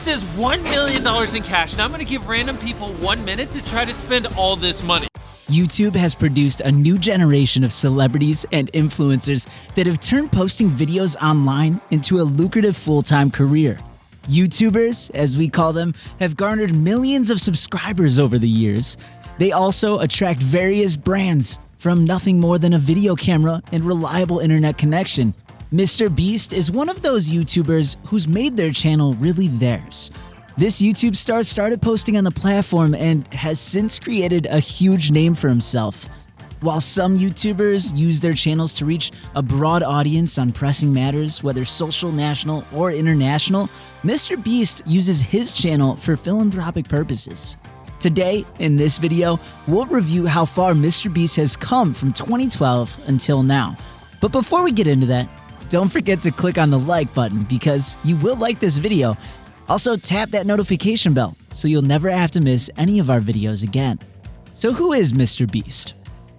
Beast says $1 million in cash. Now I'm gonna give random people 1 minute to try to spend all this money. YouTube has produced a new generation of celebrities and influencers that have turned posting videos online into a lucrative full-time career. YouTubers, as we call them, have garnered millions of subscribers over the years. They also attract various brands, from nothing more than a video camera and reliable internet connection. Mr.Beast is one of those YouTubers who's made their channel really theirs. This YouTube star started posting on the platform and has since created a huge name for himself. While some YouTubers use their channels to reach a broad audience on pressing matters, whether social, national, or international, Mr.Beast uses his channel for philanthropic purposes. Today, in this video, we'll review how far Mr.Beast has come from 2012 until now. But before we get into that, don't forget to click on the like button because you will like this video. Also, tap that notification bell so you'll never have to miss any of our videos again. So who is Mr.Beast?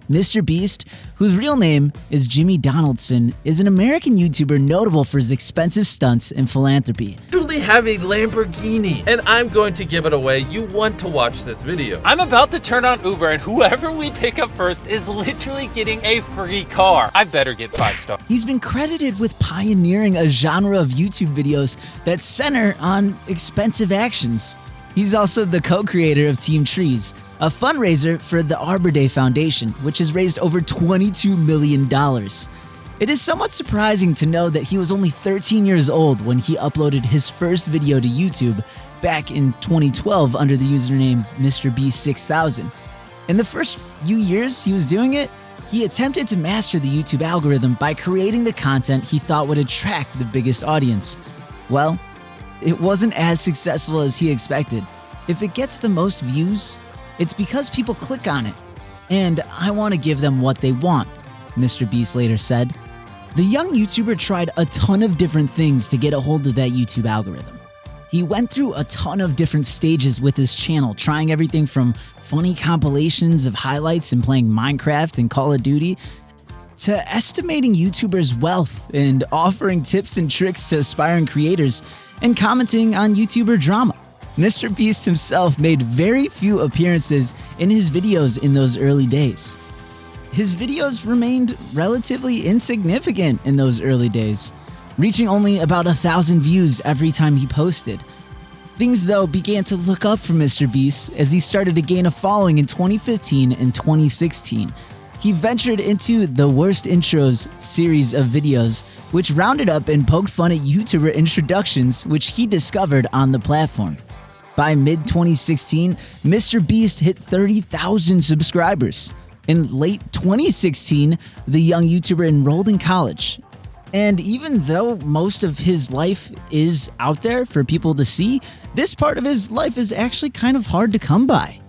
Mr.Beast, whose real name is Jimmy Donaldson, is an American YouTuber notable for his expensive stunts and philanthropy. Truly have a Lamborghini, and I'm going to give it away. You want to watch this video. I'm about to turn on Uber, and whoever we pick up first is literally getting a free car. I better get 5 stars. He's been credited with pioneering a genre of YouTube videos that center on expensive actions. He's also the co-creator of Team Trees, a fundraiser for the Arbor Day Foundation, which has raised over $22 million. It is somewhat surprising to know that he was only 13 years old when he uploaded his first video to YouTube back in 2012 under the username Mr.Beast6000. In the first few years he was doing it, he attempted to master the YouTube algorithm by creating the content he thought would attract the biggest audience. Well, it wasn't as successful as he expected. If it gets the most views, it's because people click on it, and I want to give them what they want, Mr.Beast later said. The young YouTuber tried a ton of different things to get a hold of that YouTube algorithm. He went through a ton of different stages with his channel, trying everything from funny compilations of highlights and playing Minecraft and Call of Duty, to estimating YouTubers' wealth and offering tips and tricks to aspiring creators, and commenting on YouTuber drama. Mr.Beast himself made very few appearances in his videos in those early days. His videos remained relatively insignificant in those early days, reaching only about 1,000 views every time he posted. Things, though, began to look up for Mr.Beast as he started to gain a following in 2015 and 2016. He ventured into the Worst Intros series of videos, which rounded up and poked fun at YouTuber introductions which he discovered on the platform. By mid-2016, Mr.Beast hit 30,000 subscribers. In late 2016, the young YouTuber enrolled in college. And even though most of his life is out there for people to see, this part of his life is actually kind of hard to come by.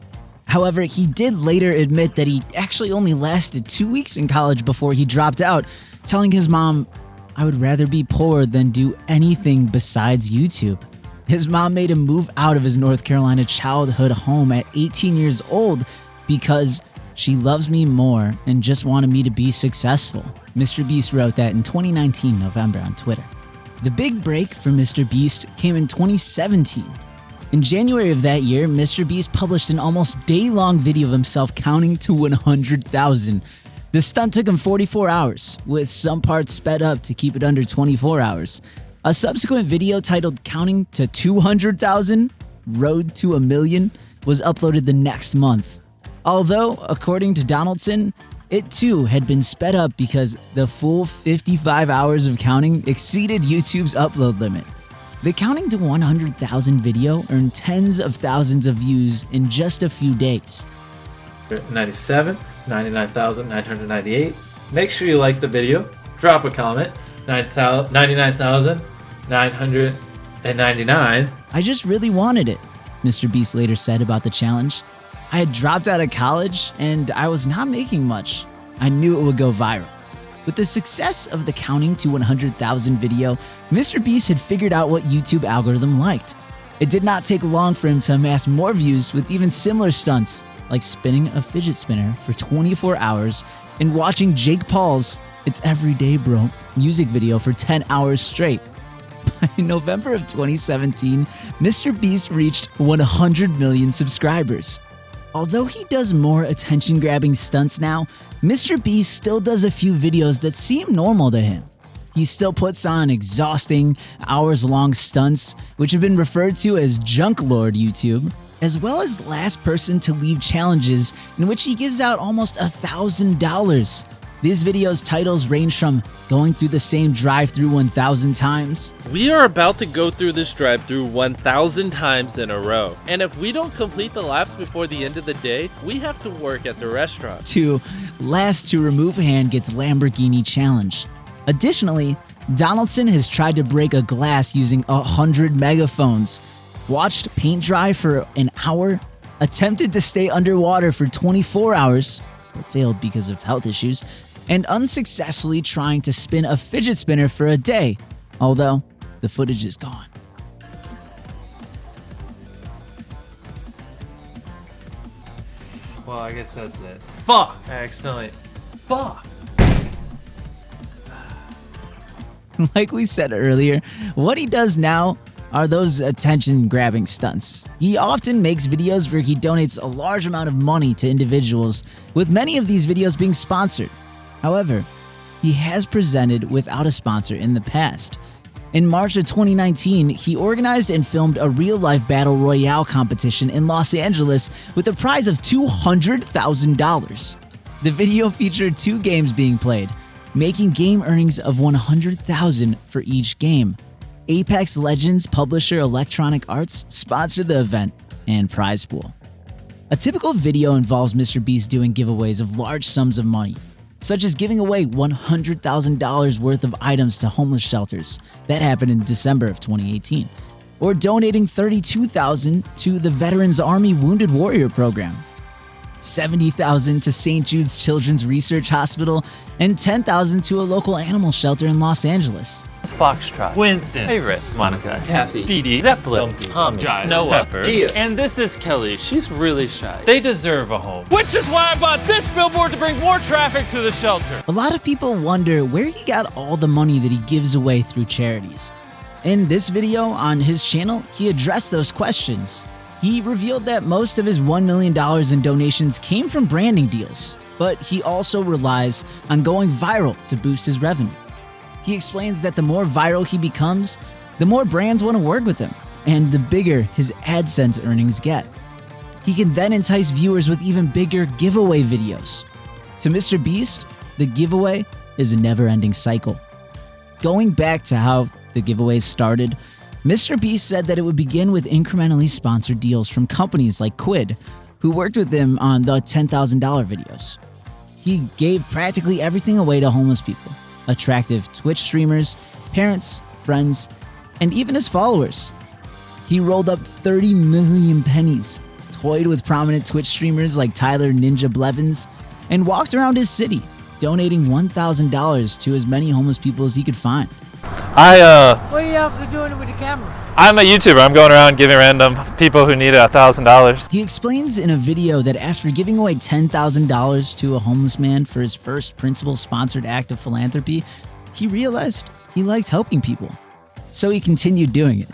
However, he did later admit that he actually only lasted 2 weeks in college before he dropped out, telling his mom, "I would rather be poor than do anything besides YouTube." His mom made him move out of his North Carolina childhood home at 18 years old because she loves me more and just wanted me to be successful. Mr.Beast wrote that in 2019 November on Twitter. The big break for Mr.Beast came in 2017. In January of that year, Mr.Beast published an almost day-long video of himself counting to 100,000. The stunt took him 44 hours, with some parts sped up to keep it under 24 hours. A subsequent video titled Counting to 200,000, Road to a Million, was uploaded the next month. Although, according to Donaldson, it too had been sped up because the full 55 hours of counting exceeded YouTube's upload limit. The Counting to 100,000 video earned tens of thousands of views in just a few days. 97, 99,998. Make sure you like the video, drop a comment. 99,999. I just really wanted it, Mr.Beast later said about the challenge. I had dropped out of college and I was not making much. I knew it would go viral. With the success of the Counting to 100,000 video, Mr.Beast had figured out what YouTube algorithm liked. It did not take long for him to amass more views with even similar stunts, like spinning a fidget spinner for 24 hours and watching Jake Paul's "It's Everyday Bro" music video for 10 hours straight. In November of 2017, Mr.Beast reached 100 million subscribers. Although he does more attention-grabbing stunts now, Mr.Beast still does a few videos that seem normal to him. He still puts on exhausting, hours-long stunts, which have been referred to as Junk Lord YouTube, as well as last person to leave challenges in which he gives out almost $1,000. These videos' titles range from going through the same drive-thru 1,000 times. We are about to go through this drive-thru 1,000 times in a row. And if we don't complete the laps before the end of the day, we have to work at the restaurant. To last to remove hand gets Lamborghini challenge. Additionally, Donaldson has tried to break a glass using 100 megaphones, watched paint dry for an hour, attempted to stay underwater for 24 hours, but failed because of health issues, and unsuccessfully trying to spin a fidget spinner for a day, although the footage is gone. Well, I guess that's it. Fuck! I accidentally. Fuck! Like we said earlier, what he does now are those attention-grabbing stunts. He often makes videos where he donates a large amount of money to individuals, with many of these videos being sponsored. However, he has presented without a sponsor in the past. In March of 2019, he organized and filmed a real-life battle royale competition in Los Angeles with a prize of $200,000. The video featured 2 games being played, making game earnings of $100,000 for each game. Apex Legends publisher Electronic Arts sponsored the event and prize pool. A typical video involves Mr.Beast doing giveaways of large sums of money, such as giving away $100,000 worth of items to homeless shelters. That happened in December of 2018. Or donating $32,000 to the Veterans Army Wounded Warrior Program, $70,000 to St. Jude's Children's Research Hospital, and $10,000 to a local animal shelter in Los Angeles. Foxtrot, Winston. Iris, Monica. Taffy, Dee Dee, Zeppelin, Dumpy. Tommy, Jive. Noah, Pepper. Gia. And this is Kelly. She's really shy. They deserve a home. Which is why I bought this billboard to bring more traffic to the shelter. A lot of people wonder where he got all the money that he gives away through charities. In this video on his channel, he addressed those questions. He revealed that most of his $1 million in donations came from branding deals, but he also relies on going viral to boost his revenue. He explains that the more viral he becomes, the more brands want to work with him, and the bigger his AdSense earnings get. He can then entice viewers with even bigger giveaway videos. To Mr.Beast, the giveaway is a never-ending cycle. Going back to how the giveaways started, Mr.Beast said that it would begin with incrementally sponsored deals from companies like Quid, who worked with him on the $10,000 videos. He gave practically everything away to homeless people, attractive Twitch streamers, parents, friends, and even his followers. He rolled up 30 million pennies, toyed with prominent Twitch streamers like Tyler Ninja Blevins, and walked around his city, donating $1,000 to as many homeless people as he could find. What are you out there doing with the camera? I'm a YouTuber. I'm going around giving random people who need $1,000. He explains in a video that after giving away $10,000 to a homeless man for his first principal-sponsored act of philanthropy, he realized he liked helping people. So he continued doing it.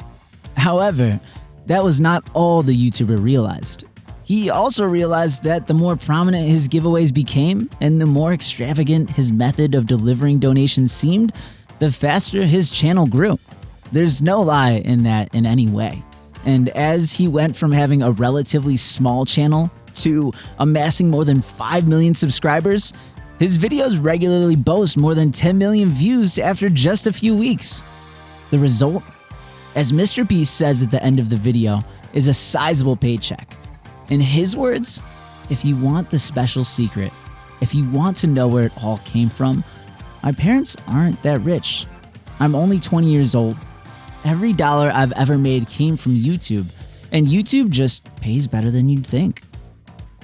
However, that was not all the YouTuber realized. He also realized that the more prominent his giveaways became and the more extravagant his method of delivering donations seemed, the faster his channel grew. There's no lie in that in any way. And as he went from having a relatively small channel to amassing more than 5 million subscribers, his videos regularly boast more than 10 million views after just a few weeks. The result, as Mr.Beast says at the end of the video, is a sizable paycheck. In his words, if you want the special secret, if you want to know where it all came from, my parents aren't that rich. I'm only 20 years old. Every dollar I've ever made came from YouTube, and YouTube just pays better than you'd think.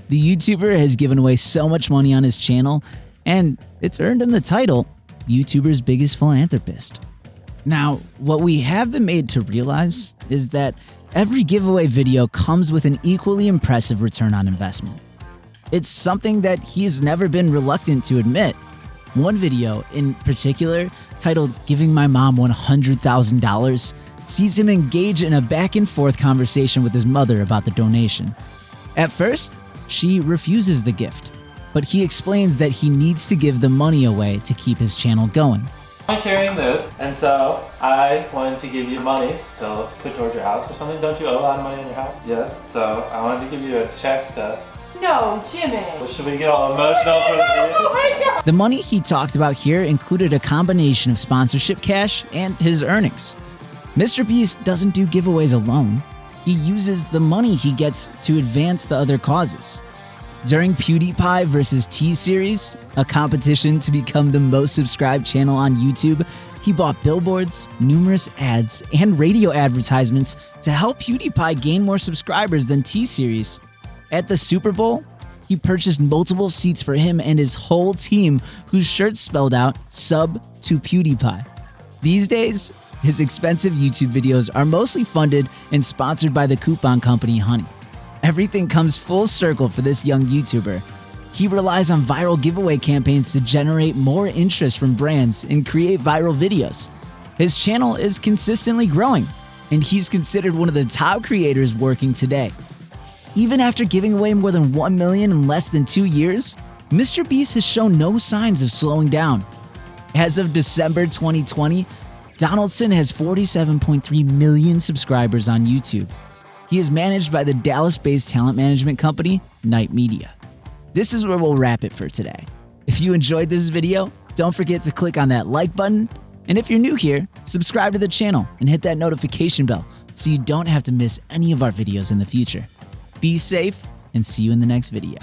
The YouTuber has given away so much money on his channel, and it's earned him the title, YouTuber's biggest philanthropist. Now, what we have been made to realize is that every giveaway video comes with an equally impressive return on investment. It's something that he's never been reluctant to admit. One video in particular, titled "Giving My Mom $100,000," sees him engage in a back and forth conversation with his mother about the donation. At first, she refuses the gift, but he explains that he needs to give the money away to keep his channel going. I'm carrying this, and so I wanted to give you money to put towards your house or something. Don't you owe a lot of money in your house? Yes. So I wanted to give you a check to... No, Jimmy. Well, should we get all emotional for the video? Oh my God. The money he talked about here included a combination of sponsorship cash and his earnings. Mr.Beast doesn't do giveaways alone. He uses the money he gets to advance the other causes. During PewDiePie vs. T-Series, a competition to become the most subscribed channel on YouTube, he bought billboards, numerous ads, and radio advertisements to help PewDiePie gain more subscribers than T-Series. At the Super Bowl, he purchased multiple seats for him and his whole team, whose shirts spelled out "Sub to PewDiePie." These days, his expensive YouTube videos are mostly funded and sponsored by the coupon company Honey. Everything comes full circle for this young YouTuber. He relies on viral giveaway campaigns to generate more interest from brands and create viral videos. His channel is consistently growing, and he's considered one of the top creators working today. Even after giving away more than $1 million in less than 2 years, Mr.Beast has shown no signs of slowing down. As of December 2020, Donaldson has 47.3 million subscribers on YouTube. He is managed by the Dallas-based talent management company, Night Media. This is where we'll wrap it for today. If you enjoyed this video, don't forget to click on that like button. And if you're new here, subscribe to the channel and hit that notification bell so you don't have to miss any of our videos in the future. Be safe and see you in the next video.